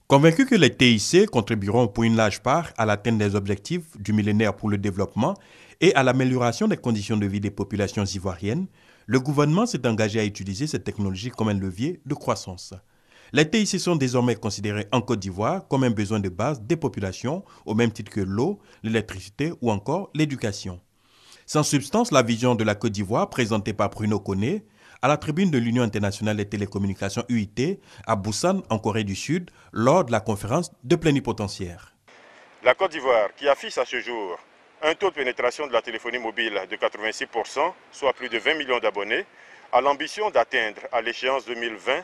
Convaincu que les TIC contribueront pour une large part à l'atteinte des objectifs du millénaire pour le développement et à l'amélioration des conditions de vie des populations ivoiriennes, le gouvernement s'est engagé à utiliser cette technologie comme un levier de croissance. Les TIC sont désormais considérés en Côte d'Ivoire comme un besoin de base des populations, au même titre que l'eau, l'électricité ou encore l'éducation. Sans substance, la vision de la Côte d'Ivoire présentée par Bruno Koné à la tribune de l'Union internationale des télécommunications UIT à Busan, en Corée du Sud, lors de la conférence de plénipotentiaires. La Côte d'Ivoire, qui affiche à ce jour un taux de pénétration de la téléphonie mobile de 86%, soit plus de 20 millions d'abonnés, a l'ambition d'atteindre à l'échéance 2020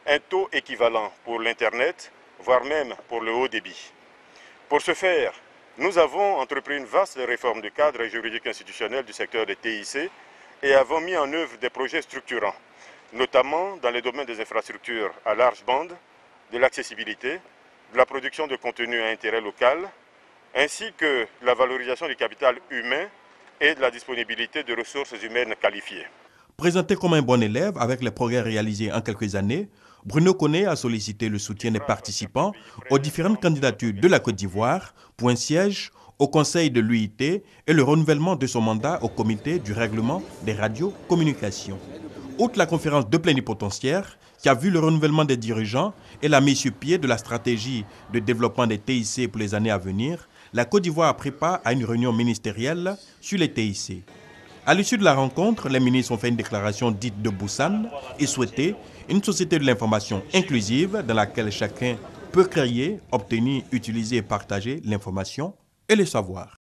un taux équivalent pour l'Internet, voire même pour le haut débit. Pour ce faire, nous avons entrepris une vaste réforme du cadre juridique institutionnel du secteur des TIC et avons mis en œuvre des projets structurants, notamment dans les domaines des infrastructures à large bande, de l'accessibilité, de la production de contenus à intérêt local, ainsi que la valorisation du capital humain et de la disponibilité de ressources humaines qualifiées. Présenté comme un bon élève avec les progrès réalisés en quelques années, Bruno Koné a sollicité le soutien des participants aux différentes candidatures de la Côte d'Ivoire pour un siège au Conseil de l'UIT et le renouvellement de son mandat au Comité du règlement des radiocommunications. Outre la conférence de plénipotentiaires, qui a vu le renouvellement des dirigeants et la mise sur pied de la stratégie de développement des TIC pour les années à venir, la Côte d'Ivoire a pris part à une réunion ministérielle sur les TIC. À l'issue de la rencontre, les ministres ont fait une déclaration dite de Busan et souhaité une société de l'information inclusive dans laquelle chacun peut créer, obtenir, utiliser et partager l'information et le savoir.